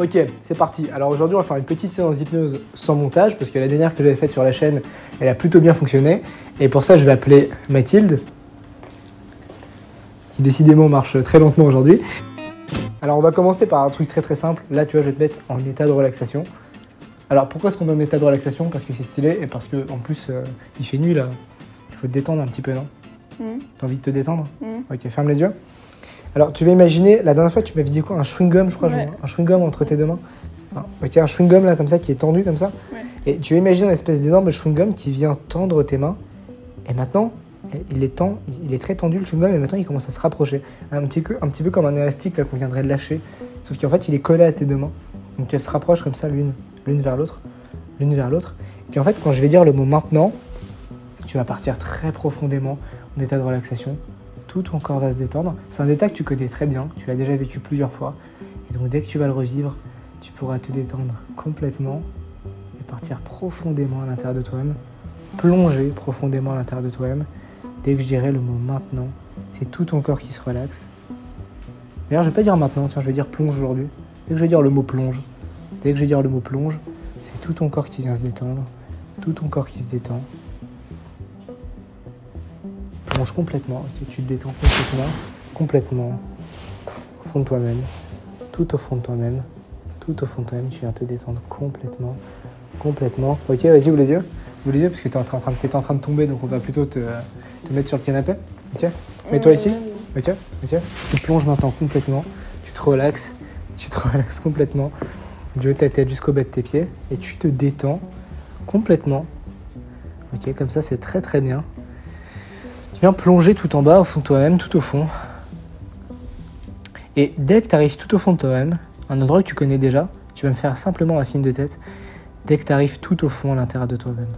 Ok, c'est parti. Alors aujourd'hui, on va faire une petite séance d'hypnose sans montage parce que la dernière que j'avais faite sur la chaîne, elle a plutôt bien fonctionné. Et pour ça, je vais appeler Mathilde, qui décidément marche très lentement aujourd'hui. Alors on va commencer par un truc très très simple. Là, tu vois, je vais te mettre en état de relaxation. Alors pourquoi est-ce qu'on est en état de relaxation? Parce que c'est stylé et parce que en plus, il fait nuit là. Il faut te détendre un petit peu, non? T'as envie de te détendre? Ok, ferme les yeux. Alors, tu vas imaginer, la dernière fois, tu m'avais dit quoi? Un chewing-gum, je crois, Ouais. un chewing-gum entre tes deux mains. Ok, un chewing-gum là, comme ça, qui est tendu comme ça. Ouais. Et tu vas imaginer une espèce d'énorme chewing-gum qui vient tendre tes mains. Et maintenant, il est très tendu le chewing-gum et maintenant, il commence à se rapprocher. Un petit peu comme un élastique là qu'on viendrait de lâcher. Sauf qu'en fait, il est collé à tes deux mains. Donc, elle se rapproche comme ça, l'une vers l'autre. L'une vers l'autre. Et puis en fait, quand je vais dire le mot maintenant, tu vas partir très profondément en état de relaxation. Tout ton corps va se détendre. C'est un état que tu connais très bien, tu l'as déjà vécu plusieurs fois. Et donc dès que tu vas le revivre, tu pourras te détendre complètement et partir profondément à l'intérieur de toi-même, plonger profondément à l'intérieur de toi-même. Dès que je dirai le mot maintenant, c'est tout ton corps qui se relaxe. D'ailleurs, je vais pas dire maintenant, tiens, je vais dire plonge aujourd'hui. Dès que je vais dire le mot plonge, c'est tout ton corps qui vient se détendre, tout ton corps qui se détend. Plonge complètement, ok, tu te détends complètement, au fond de toi-même, tout au fond de toi-même, tu viens te détendre complètement. Ok, vas-y, ouvre les yeux, parce que t'es en train de tomber, donc on va plutôt te mettre sur le canapé, ok. Mets-toi ici, ok. Tu plonges maintenant complètement, tu te relaxes complètement, du haut de ta tête jusqu'au bas de tes pieds, et tu te détends complètement, ok, comme ça c'est très très bien. Tu viens plonger tout en bas, au fond de toi-même, tout au fond. Et dès que tu arrives tout au fond de toi-même, un endroit que tu connais déjà, tu vas me faire simplement un signe de tête. Dès que tu arrives tout au fond à l'intérieur de toi-même.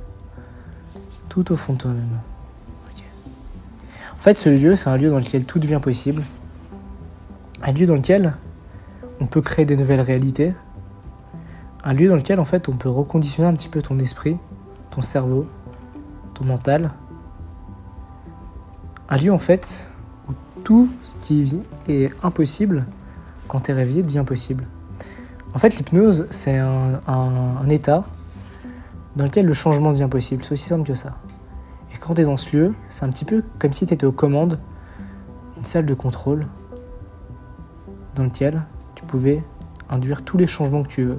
Tout au fond de toi-même. Okay. En fait, ce lieu, c'est un lieu dans lequel tout devient possible. Un lieu dans lequel on peut créer des nouvelles réalités. Un lieu dans lequel, en fait, on peut reconditionner un petit peu ton esprit, ton cerveau, ton mental. Un lieu en fait où tout ce qui est impossible quand tu es réveillé devient possible. En fait, l'hypnose, c'est un état dans lequel le changement devient possible. C'est aussi simple que ça. Et quand tu es dans ce lieu, c'est un petit peu comme si tu étais aux commandes d'une salle de contrôle dans laquelle tu pouvais induire tous les changements que tu veux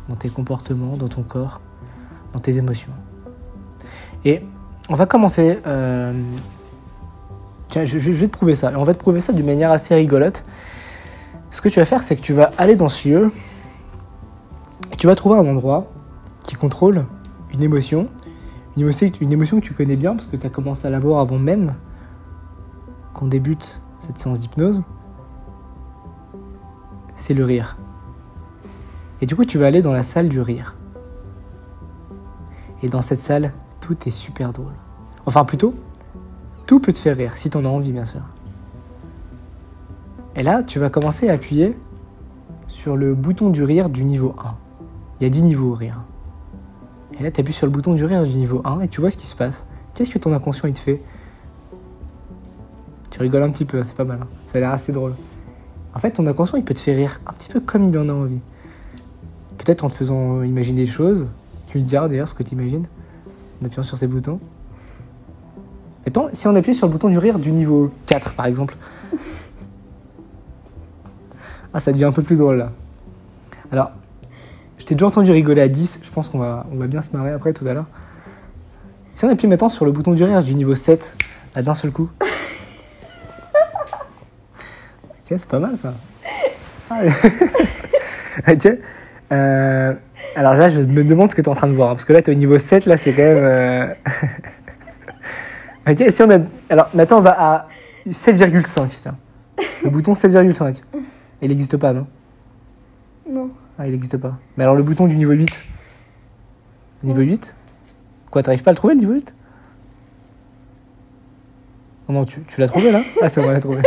dans tes comportements, dans ton corps, dans tes émotions. Et on va commencer. Tiens, je vais te prouver ça. Et on va te prouver ça d'une manière assez rigolote. Ce que tu vas faire, c'est que tu vas aller dans ce lieu et tu vas trouver un endroit qui contrôle une émotion que tu connais bien parce que tu as commencé à l'avoir avant même qu'on débute cette séance d'hypnose. C'est le rire. Et du coup, tu vas aller dans la salle du rire. Et dans cette salle, tout est super drôle. Enfin, plutôt, tout peut te faire rire, si t'en as envie, bien sûr. Et là, tu vas commencer à appuyer sur le bouton du rire du niveau 1. Il y a 10 niveaux au rire. Et là, tu appuies sur le bouton du rire du niveau 1 et tu vois ce qui se passe. Qu'est-ce que ton inconscient, il te fait? Tu rigoles un petit peu, c'est pas mal. Hein. Ça a l'air assez drôle. En fait, ton inconscient, il peut te faire rire un petit peu comme il en a envie. Peut-être en te faisant imaginer des choses. Tu me diras d'ailleurs ce que tu imagines en appuyant sur ces boutons. Attends, si on appuie sur le bouton du rire du niveau 4 par exemple. Ah, ça devient un peu plus drôle là. Alors, je t'ai déjà entendu rigoler à 10, je pense qu'on va bien se marrer après tout à l'heure. Si on appuie maintenant sur le bouton du rire du niveau 7, là d'un seul coup. Ok, c'est pas mal ça. Ah, ok. Alors là, je me demande ce que tu es en train de voir. Hein, parce que là, tu es au niveau 7, là, c'est quand même... Ok, si on a... Alors, maintenant, on va à 7,5. Tiens. Le bouton 7,5. Il n'existe pas, non? Non. Ah, il n'existe pas. Mais alors, le bouton du niveau 8? Niveau 8? Quoi, t'arrives pas à le trouver, le niveau 8? Oh non, tu l'as trouvé, là? Ah, c'est bon, on l'a trouvé.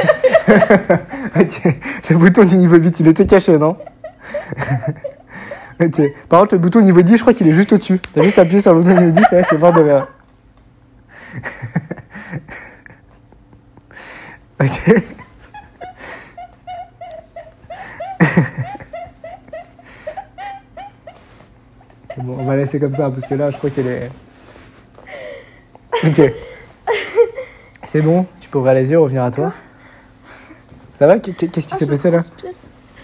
Ok. Le bouton du niveau 8, il était caché, non? Ok. Par contre, le bouton niveau 10, je crois qu'il est juste au-dessus. T'as juste appuyé sur le bouton niveau 10, c'est vrai, t'es mort de rire. Ok. Bon, on va laisser comme ça, parce que là, je crois qu'elle est... Ok. C'est bon, tu peux ouvrir les yeux, revenir à toi. Ça va? Qu'est-ce qui s'est passé là?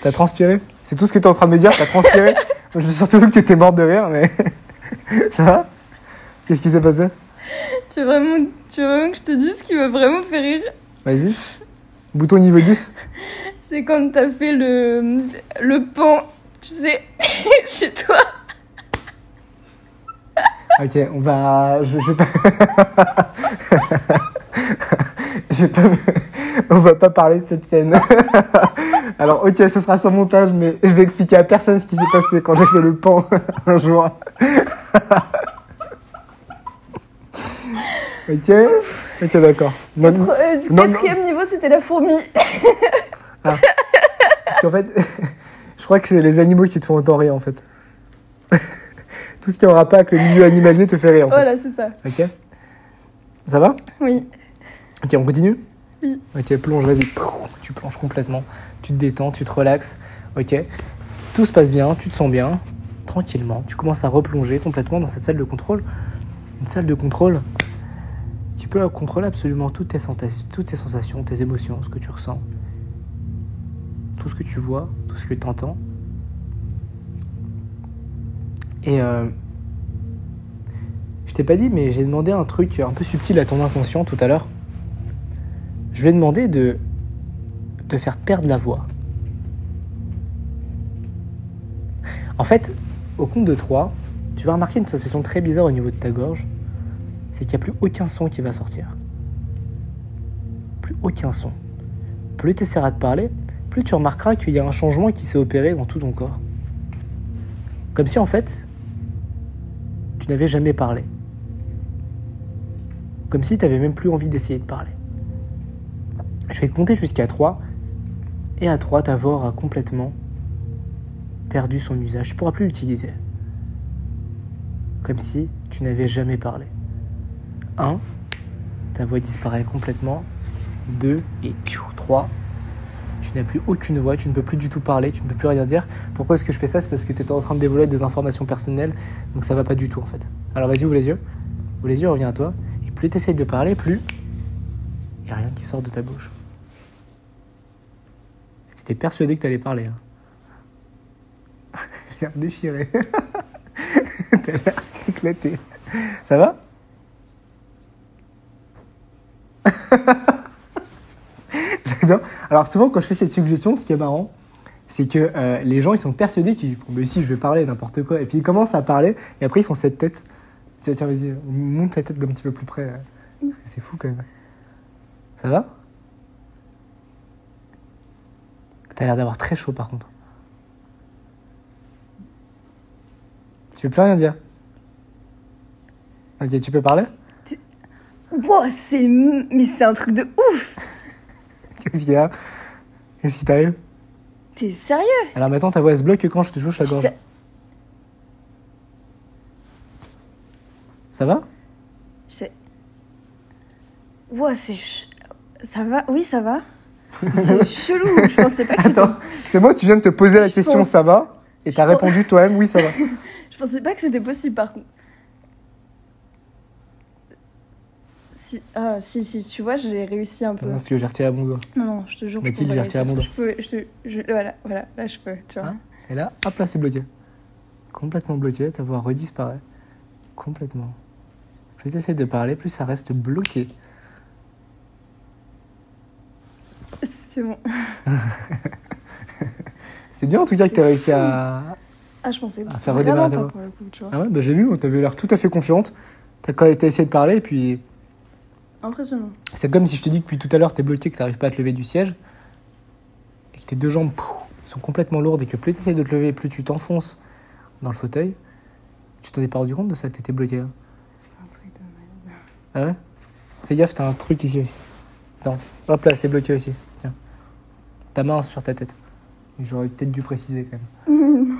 T'as transpiré? C'est tout ce que t'es en train de me dire? T'as transpiré? Moi, je me suis surtout vu que t'étais morte de rire, mais... Ça va? Qu'est-ce qui s'est passé? Tu veux vraiment que je te dise ce qui m'a vraiment fait rire? Vas-y. Bouton niveau 10. C'est quand t'as fait le pan, tu sais, chez toi. Ok, on va... Je vais pas... On va pas parler de cette scène. Alors, ok, ce sera sans montage, mais je vais expliquer à personne ce qui s'est passé quand j'ai fait le pan un jour. Ok, d'accord. Du quatrième niveau, c'était la fourmi. Ah. Parce qu'en fait, je crois que c'est les animaux qui te font autant rire, en fait. Tout ce qui est en rapport avec le milieu animalier te fait rire, en fait. Voilà, c'est ça. Ok. Ça va? Oui. Ok, on continue? Oui. Ok, plonge, vas-y. Tu plonges complètement. Tu te détends, tu te relaxes. Ok. Tout se passe bien, tu te sens bien. Tranquillement. Tu commences à replonger complètement dans cette salle de contrôle. Une salle de contrôle. Tu peux contrôler absolument toutes ces sensations, tes émotions, ce que tu ressens. Tout ce que tu vois, tout ce que tu entends. Et je t'ai pas dit, mais j'ai demandé un truc un peu subtil à ton inconscient tout à l'heure. Je lui ai demandé de te faire perdre la voix. En fait, au compte de 3, tu vas remarquer une sensation très bizarre au niveau de ta gorge. C'est qu'il n'y a plus aucun son qui va sortir. Plus aucun son. Plus tu essaieras de parler, plus tu remarqueras qu'il y a un changement qui s'est opéré dans tout ton corps. Comme si en fait, tu n'avais jamais parlé. Comme si tu n'avais même plus envie d'essayer de parler. Je vais compter jusqu'à 3. Et à 3, ta voix aura complètement perdu son usage. Tu ne pourras plus l'utiliser. Comme si tu n'avais jamais parlé. 1, ta voix disparaît complètement. 2 et 3, tu n'as plus aucune voix, tu ne peux plus du tout parler, tu ne peux plus rien dire. Pourquoi est-ce que je fais ça? C'est parce que tu étais en train de dévoiler des informations personnelles, donc ça va pas du tout en fait. Alors vas-y, ouvre les yeux. Ouvre les yeux, reviens à toi. Et plus tu essayes de parler, plus il n'y a rien qui sort de ta bouche. Tu étais persuadé que tu allais parler. Hein. J'ai l'air déchiré. T'as l'air éclaté. Ça va? J'adore. Alors souvent quand je fais cette suggestion, ce qui est marrant, c'est que les gens ils sont persuadés qu'ils font mais si je vais parler n'importe quoi et puis ils commencent à parler et après ils font cette tête. Tiens vas-y, monte ta tête un petit peu plus près parce que c'est fou quand même. Ça va? T'as l'air d'avoir très chaud par contre. Tu peux plus rien dire. Ok, tu peux parler? Wow, mais c'est un truc de ouf. Qu'est-ce qu'il y a? Qu'est-ce qui t'arrive? T'es sérieux? Alors maintenant ta voix se bloque que quand je te touche la gorge. Ça va? Wow, ça va? Oui, ça va. C'est chelou, je pensais pas que c'était... Attends, c'est moi, tu viens de te poser la question ça va? Et t'as répondu toi-même oui ça va. Je pensais pas que c'était possible par contre. Si, tu vois, j'ai réussi un peu. Non, parce que j'ai retiré mon doigt. Non, je te jure. Mathilde, j'ai retiré mon doigt. Voilà, là je peux, tu vois. Hein? Et là, hop là, c'est bloqué. Complètement bloqué, ta voix redisparaît. Complètement. Plus tu essaies de parler, plus ça reste bloqué. C'est bon. C'est bien en tout cas que tu as réussi à je pensais à faire redémarrer ta voix. Pour le coup, tu vois. Ah ouais, bah j'ai vu, tu avais l'air tout à fait confiante. T'as essayé de parler et puis... Impressionnant. C'est comme si je te dis que depuis tout à l'heure t'es bloqué, que t'arrives pas à te lever du siège et que tes deux jambes sont complètement lourdes et que plus tu essaies de te lever, plus tu t'enfonces dans le fauteuil. Tu t'en es pas rendu compte de ça que t'étais bloqué là? C'est un truc de merde. Ah ouais? Fais gaffe, t'as un truc ici aussi. Attends, hop là, c'est bloqué aussi. Tiens. Ta main sur ta tête. J'aurais peut-être dû préciser quand même. Non.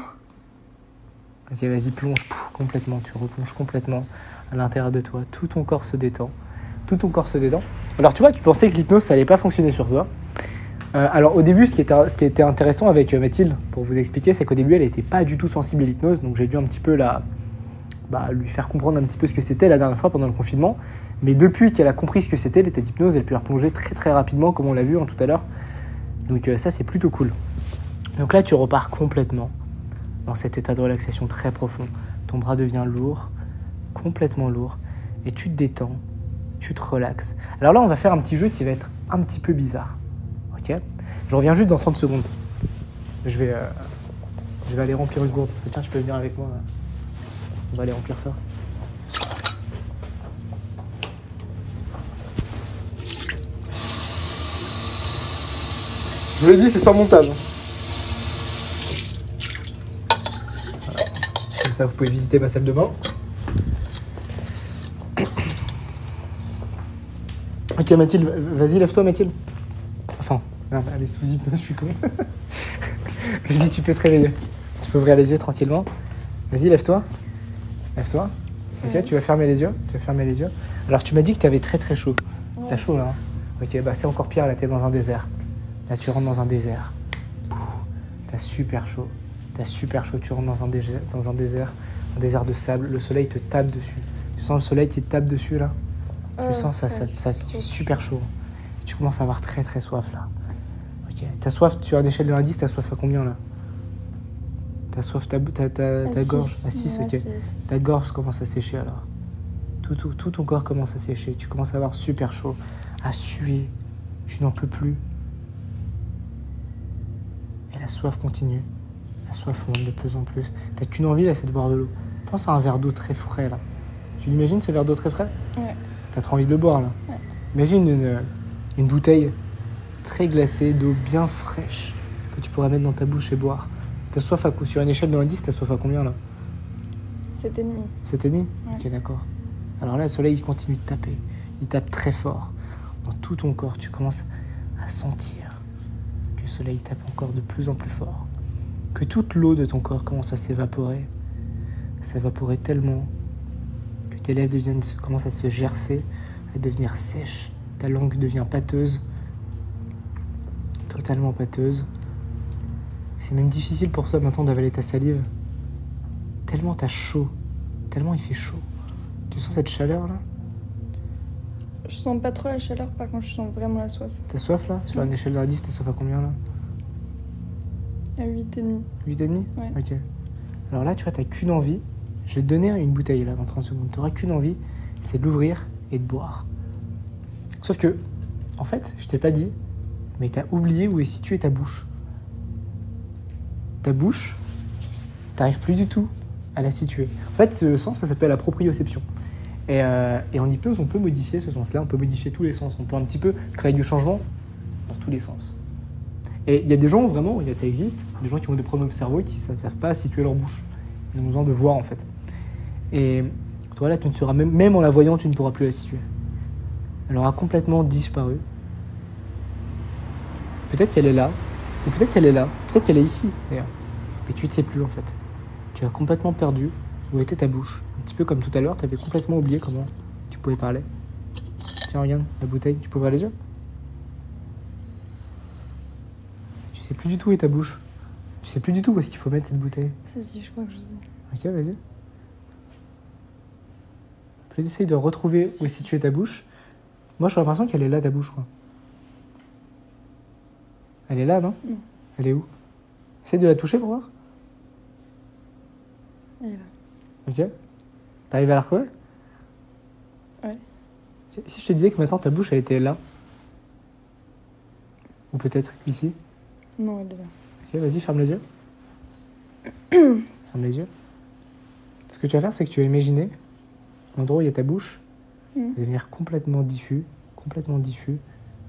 Ok, vas-y, plonge complètement. Tu replonges complètement à l'intérieur de toi. Tout ton corps se détend. Tout ton corps se détend. Alors tu vois, tu pensais que l'hypnose, ça allait pas fonctionner sur toi. Alors au début, ce qui était intéressant avec Mathilde, pour vous expliquer, c'est qu'au début, elle n'était pas du tout sensible à l'hypnose. Donc j'ai dû un petit peu la lui faire comprendre un petit peu ce que c'était la dernière fois pendant le confinement. Mais depuis qu'elle a compris ce que c'était l'état d'hypnose, elle peut y replonger très très rapidement, comme on l'a vu tout à l'heure. Donc ça, c'est plutôt cool. Donc là, tu repars complètement dans cet état de relaxation très profond. Ton bras devient lourd, complètement lourd, et tu te détends, tu te relaxes. Alors là, on va faire un petit jeu qui va être un petit peu bizarre. Ok ? Je reviens juste dans 30 secondes. Je vais aller remplir une gourde. Tiens, tu peux venir avec moi. On va aller remplir ça. Je vous l'ai dit, c'est sans montage. Voilà. Comme ça, vous pouvez visiter ma salle de bain. Ok, Mathilde, vas-y, lève-toi, Mathilde. Enfin, non, elle est sous hypnose, je suis con. Vas-y, tu peux te réveiller. Tu peux ouvrir les yeux tranquillement. Vas-y, lève-toi. Lève-toi. Ok, Yes. tu vas fermer les yeux. Alors, tu m'as dit que tu avais très très chaud. Ouais. T'as chaud là, hein? Ok, bah c'est encore pire, là, t'es dans un désert. Là, tu rentres dans un désert. T'as super chaud. Tu rentres dans un désert, un désert de sable. Le soleil te tape dessus. Tu sens le soleil qui te tape dessus là? Tu sens ça il fait super chaud. Tu commences à avoir très très soif là. Ok. T'as soif, sur une échelle de 1 à 10, t'as soif à combien là? T'as soif, ta gorge? À 6, ok. Ta gorge commence à sécher alors. Tout ton corps commence à sécher. Tu commences à avoir super chaud, à suer. Tu n'en peux plus. Et la soif continue. La soif monte de plus en plus. T'as qu'une envie là, c'est de boire de l'eau. Pense à un verre d'eau très frais là. Tu l'imagines ce verre d'eau très frais? Ouais. T'as trop envie de le boire là. Ouais. Imagine une bouteille très glacée d'eau bien fraîche que tu pourrais mettre dans ta bouche et boire. T'as soif à coup sur une échelle de 1 à 10, t'as soif à combien là? 7,5. 7,5? Ouais. Ok, d'accord. Alors là, le soleil il continue de taper. Il tape très fort. Dans tout ton corps, tu commences à sentir que le soleil tape encore de plus en plus fort. Que toute l'eau de ton corps commence à s'évaporer. S'évaporer tellement que tes lèvres commencent à se gercer, à devenir sèches. Ta langue devient pâteuse. Totalement pâteuse. C'est même difficile pour toi maintenant d'avaler ta salive. Tellement t'as chaud. Tellement il fait chaud. Tu sens cette chaleur là? Je sens pas trop la chaleur, par contre, je sens vraiment la soif. T'as soif là? Sur une échelle de 1 à 10, t'as soif à combien là? À 8,5. 8,5? Ouais. Ok. Alors là, tu vois, t'as qu'une envie. Je vais te donner une bouteille là dans 30 secondes. T'auras qu'une envie, c'est de l'ouvrir et de boire. Sauf que, en fait, je t'ai pas dit, mais t'as oublié où est située ta bouche. Ta bouche, t'arrives plus du tout à la situer. En fait, ce sens, ça s'appelle la proprioception. Et en hypnose, on peut modifier ce sens-là, on peut modifier tous les sens. On peut un petit peu créer du changement dans tous les sens. Et il y a des gens, vraiment, ça existe, des gens qui ont des problèmes au cerveau qui ne savent pas situer leur bouche. Ils ont besoin de voir, en fait. Et toi, là, tu ne seras même en la voyant, tu ne pourras plus la situer. Elle aura complètement disparu. Peut-être qu'elle est là, ou peut-être qu'elle est là, peut-être qu'elle est ici, d'ailleurs. Mais tu ne sais plus, en fait. Tu as complètement perdu où était ta bouche. Un petit peu comme tout à l'heure, tu avais complètement oublié comment tu pouvais parler. Tiens, regarde, la bouteille, tu peux ouvrir les yeux? Tu sais plus du tout où est ta bouche. Tu sais plus du tout où est-ce qu'il faut mettre cette bouteille. Si, je crois que je sais. Ok, vas-y. Peut-être essaye de retrouver où est située ta bouche. Moi, j'ai l'impression qu'elle est là, ta bouche, quoi. Elle est là, non? Non. Elle est où? Essaye de la toucher pour voir. Elle est là. Ok. T'arrives à la retrouver? Ouais. Si je te disais que maintenant ta bouche, elle était là. Ou peut-être ici. Non, elle est là. Ok, vas-y, ferme les yeux. Ferme les yeux. Ce que tu vas faire, c'est que tu vas imaginer l'endroit où il y a ta bouche devenir complètement diffus, complètement diffus,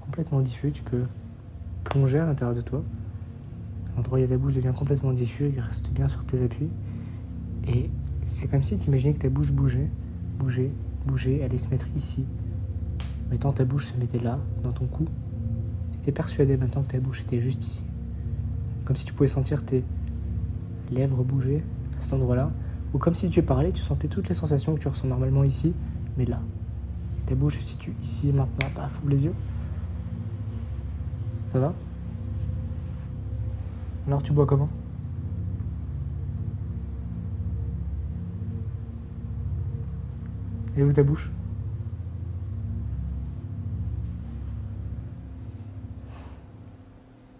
complètement diffus. Tu peux plonger à l'intérieur de toi. L'endroit où il y a ta bouche devient complètement diffus, il reste bien sur tes appuis. Et c'est comme si tu imaginais que ta bouche bougeait, allait se mettre ici. Maintenant, ta bouche se mettait là, dans ton cou. Tu étais persuadé maintenant que ta bouche était juste ici. Comme si tu pouvais sentir tes lèvres bouger à cet endroit-là. Ou comme si tu parlais, tu sentais toutes les sensations que tu ressens normalement ici, mais là. Et ta bouche se situe ici, maintenant. Paf, ouvre les yeux. Ça va? Alors, tu bois comment? Elle est où ta bouche?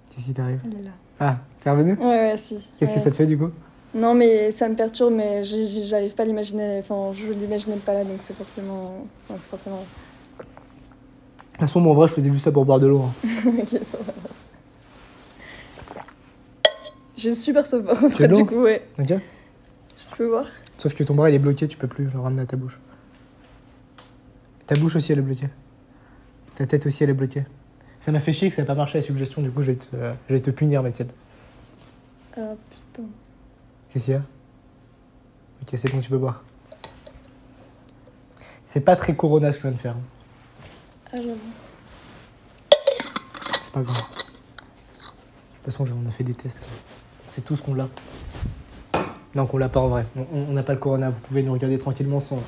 Qu'est-ce qui t'arrive? Elle est là. Ah, c'est revenu? Ouais, si. Qu'est-ce que ça te fait du coup? Non, mais ça me perturbe, mais j'arrive pas à l'imaginer. Enfin, je l'imaginais pas là, donc c'est forcément. Enfin, c'est forcément. De toute façon, moi en vrai, je faisais juste ça pour boire de l'eau. Hein. Ok, ça va. J'ai super soif par Tu veux contre, de l'eau? du coup, ouais. Ok. Je peux voir. Sauf que ton bras il est bloqué, tu peux plus le ramener à ta bouche. Ta bouche aussi elle est bloquée. Ta tête aussi elle est bloquée. Ça m'a fait chier que ça n'ait pas marché la suggestion, du coup je vais te punir Mathilde. Ah putain. Qu'est-ce qu'il y a? Ok, c'est bon, tu peux boire. C'est pas très Corona ce que je viens de faire. Ah, j'avoue. C'est pas grave. De toute façon, on a fait des tests. C'est tout ce qu'on l'a. Non, qu'on l'a pas en vrai. On n'a pas le Corona. Vous pouvez nous regarder tranquillement sans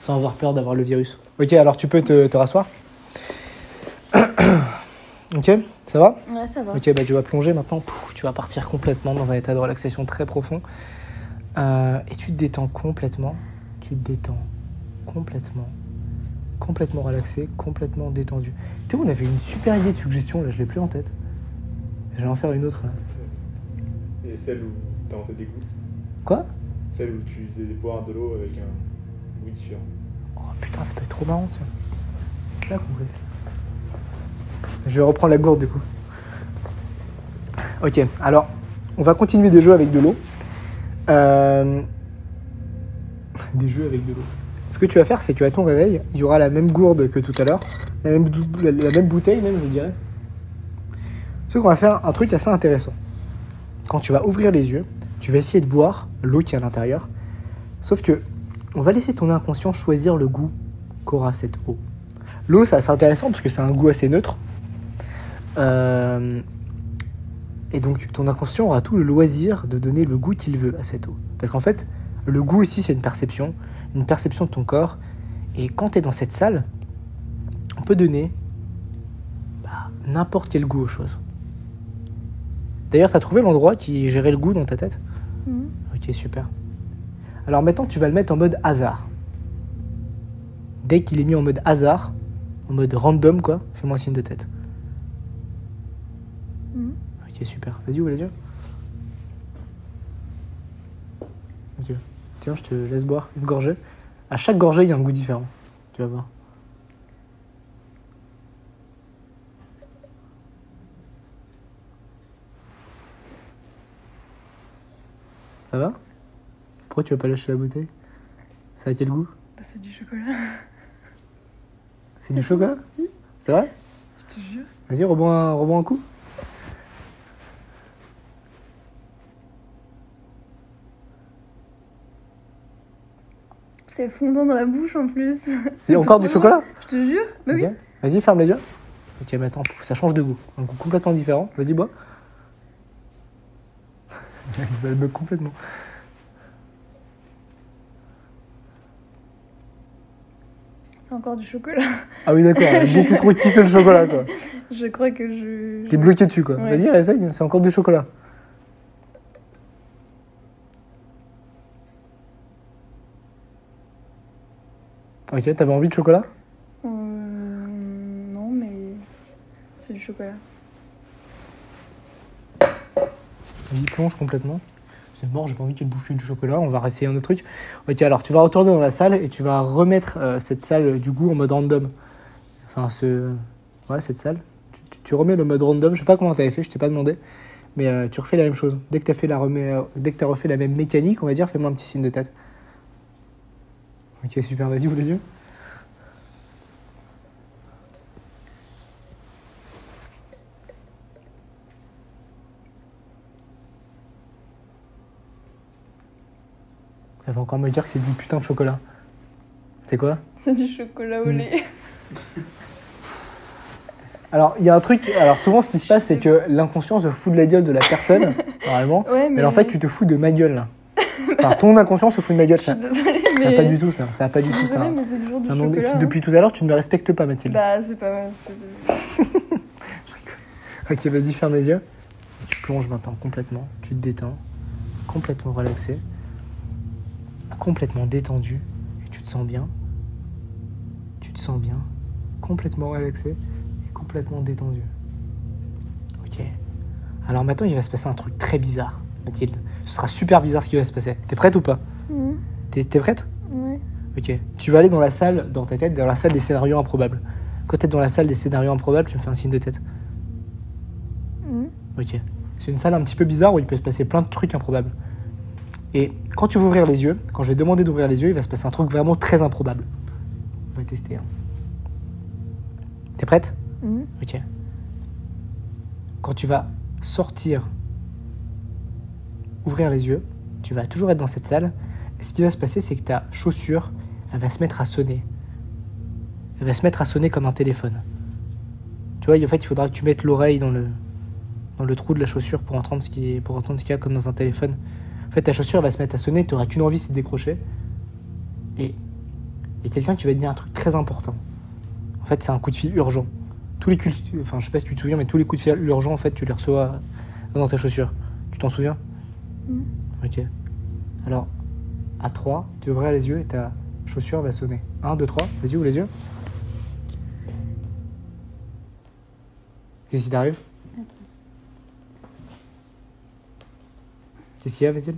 avoir peur d'avoir le virus. Ok, alors tu peux te rasseoir. Ok, ça va? Ouais, ça va. Ok, bah tu vas plonger maintenant. Pouf, tu vas partir complètement dans un état de relaxation très profond. Et tu te détends complètement. Tu te détends complètement. Complètement relaxé, complètement détendu. Tu vois, on avait une super idée de suggestion, là je l'ai plus en tête. Je vais en faire une autre là. Et celle où t'as en tête des goûts? Quoi? Celle où tu faisais boire de l'eau avec un goût différent. Oh putain, ça peut être trop marrant ça. C'est ça qu'on fait. Je vais reprendre la gourde du coup. Ok, alors, on va continuer des jeux avec de l'eau. Des jeux avec de l'eau. Ce que tu vas faire, c'est qu'à ton réveil, il y aura la même gourde que tout à l'heure. La même bouteille même, je dirais. Sauf qu'on va faire un truc assez intéressant. Quand tu vas ouvrir les yeux, tu vas essayer de boire l'eau qui est à l'intérieur. Sauf que, on va laisser ton inconscient choisir le goût qu'aura cette eau. L'eau, c'est assez intéressant parce que c'est un goût assez neutre. Et donc, ton inconscient aura tout le loisir de donner le goût qu'il veut à cette eau. Parce qu'en fait, le goût ici, c'est une perception de ton corps. Et quand tu es dans cette salle, on peut donner n'importe quel goût aux choses. D'ailleurs, tu as trouvé l'endroit qui gérait le goût dans ta tête? Ok, super. Alors maintenant, tu vas le mettre en mode hasard. Dès qu'il est mis en mode hasard, en mode random, quoi, fais-moi un signe de tête. Ok, super. Vas-y, ouvre les yeux. Ok. Tiens, je te laisse boire une gorgée. À chaque gorgée, il y a un goût différent. Tu vas voir. Ça va? Pourquoi tu vas pas lâcher la bouteille? Ça a quel goût? Bah, c'est du chocolat. C'est du chocolat? C'est vrai? Je te jure. Vas-y, rebois un coup. C'est fondant dans la bouche en plus. C'est encore du chocolat? Je te jure. Bah oui. Ok. Vas-y, ferme les yeux. Ok, mais attends, ça change de goût. Un goût complètement différent. Vas-y, bois. Il va le bug complètement. C'est encore du chocolat. Ah oui, d'accord. J'ai beaucoup trop kiffé le chocolat, quoi. Je crois que je. T'es bloqué dessus, quoi. Ouais. Vas-y, essaye, c'est encore du chocolat. Ok, t'avais envie de chocolat? Non, mais. C'est du chocolat. Vas-y, plonge complètement. C'est mort, j'ai pas envie que tu bouffes du chocolat. On va réessayer un autre truc. Ok, alors tu vas retourner dans la salle et tu vas remettre cette salle du goût en mode random. Enfin, ouais, cette salle. Tu remets le mode random. Je sais pas comment t'avais fait, je t'ai pas demandé. Mais tu refais la même chose. Dès que t'as refait la même mécanique, on va dire, fais-moi un petit signe de tête. Ok, super, vas-y, ouvre les yeux. Ça va encore me dire que c'est du putain de chocolat. C'est quoi? C'est du chocolat au lait. Alors, il y a un truc. Alors, souvent, ce qui se passe, c'est que l'inconscient se fout de la gueule de la personne, normalement. Ouais, Mais en fait, tu te fous de ma gueule, là. Enfin, ton inconscient se fout de ma gueule, Je ça. suis désolée, Ça mais. n'a pas du tout, ça. Ça n'a pas du tout, ça. Désolée, mais c'est toujours du C'est un nom- chocolat. Depuis tout à l'heure, tu ne me respectes pas, Mathilde. Bah, c'est pas mal. Ok, vas-y, ferme les yeux. Tu plonges maintenant complètement. Tu te détends. Complètement relaxé. Complètement détendu. Et tu te sens bien. te sens bien, complètement relaxé et complètement détendu. Ok. Alors maintenant, il va se passer un truc très bizarre, Mathilde. Ce sera super bizarre ce qui va se passer. T'es prête ou pas? T'es prête? Ouais. Ok. Tu vas aller dans la salle, dans ta tête, dans la salle des scénarios improbables. Quand t'es dans la salle des scénarios improbables, tu me fais un signe de tête. Ok. C'est une salle un petit peu bizarre où il peut se passer plein de trucs improbables. Et quand tu vas ouvrir les yeux, quand je vais demander d'ouvrir les yeux, il va se passer un truc vraiment très improbable. On va tester. Hein. T'es prête? Ok. Quand tu vas sortir, ouvrir les yeux, tu vas toujours être dans cette salle. Et ce qui va se passer, c'est que ta chaussure, elle va se mettre à sonner. Elle va se mettre à sonner comme un téléphone. Tu vois, en fait, il faudra que tu mettes l'oreille dans le trou de la chaussure pour entendre ce qu'il y a comme dans un téléphone. En fait, ta chaussure elle va se mettre à sonner, tu n'auras qu'une envie, c'est de décrocher. Et il y a quelqu'un qui va te dire un truc très important. En fait, c'est un coup de fil urgent. Je sais pas si tu te souviens, mais tous les coups de fil urgents, en fait, tu les reçois dans ta chaussure. Tu t'en souviens? Ok. Alors, à 3, tu ouvriras les yeux et ta chaussure va sonner. 1, 2, 3, vas-y, ouvre les yeux. Qu'est-ce qui t'arrive? Qu'est-ce qu'il y a, Mathilde?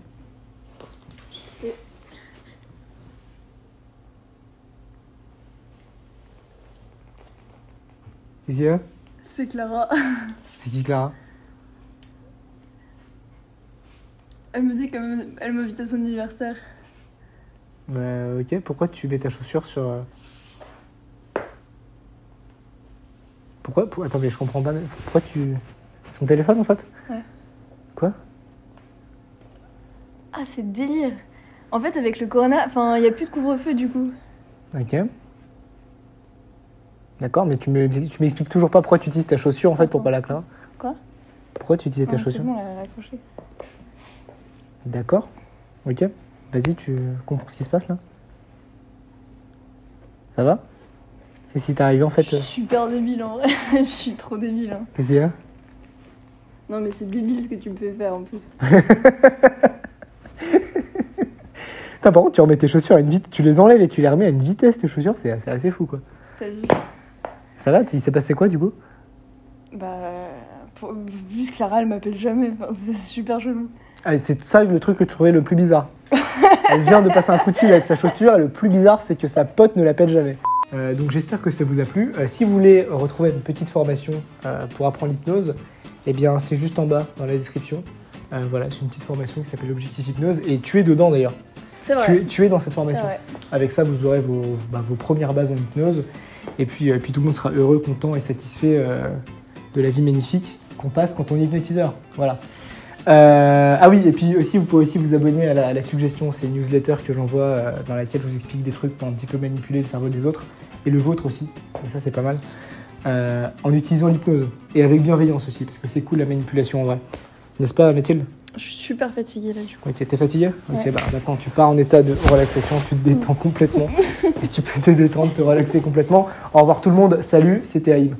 Je sais. Qu'est-ce qu'il y a? C'est Clara. C'est qui, Clara? Elle me dit qu'elle m'invite à son anniversaire. Ok, pourquoi tu mets ta chaussure sur... Pourquoi? Attends, mais je comprends pas. Pourquoi tu... C'est son téléphone, en fait? Ouais. Quoi? Ah, c'est délire. En fait, avec le corona, il n'y a plus de couvre-feu du coup. Ok. D'accord, mais tu m'expliques toujours pas pourquoi tu utilises ta chaussure, en fait, pour pas la Clara. Quoi? Pourquoi tu utilises ta C'est chaussure? bon, elle a raccroché. D'accord. Ok. Vas-y, tu comprends ce qui se passe, là? Ça va? Qu'est-ce qui t'est arrivé, en fait? Je suis super débile en vrai. Je suis trop débile. Hein. Qu'est-ce qu'il y a? Non, mais c'est débile ce que tu me fais faire en plus. Putain, par contre, tu remets tes chaussures à une vitesse, tu les enlèves et tu les remets à une vitesse, tes chaussures, c'est assez fou, quoi. T'as vu? Ça va? Il s'est passé quoi, du coup? Vu que Clara, elle m'appelle jamais. C'est super chelou. Ah, c'est ça le truc que tu trouvais le plus bizarre. Elle vient de passer un coup de fil avec sa chaussure et le plus bizarre, c'est que sa pote ne l'appelle jamais. Donc j'espère que ça vous a plu. Si vous voulez retrouver une petite formation pour apprendre l'hypnose, eh bien c'est juste en bas dans la description. Voilà, c'est une petite formation qui s'appelle Objectif Hypnose et tu es dedans d'ailleurs. C'est vrai. Tu es dans cette formation. C'est vrai. Avec ça, vous aurez vos premières bases en hypnose et puis tout le monde sera heureux, content et satisfait de la vie magnifique qu'on passe quand on est hypnotiseur. Voilà. Ah oui, et puis aussi, vous pouvez aussi vous abonner à la suggestion, c'est une newsletter que j'envoie dans laquelle je vous explique des trucs pour un petit peu manipuler le cerveau des autres, et le vôtre aussi, et ça c'est pas mal, en utilisant l'hypnose, et avec bienveillance aussi, parce que c'est cool la manipulation en vrai. N'est-ce pas, Mathilde? Je suis super fatiguée là du coup. Ok, t'es fatiguée? Ouais. Ok, maintenant tu pars en état de relaxation, tu te détends complètement, et tu peux te détendre, te relaxer complètement. Au revoir tout le monde, salut, c'était Aïm.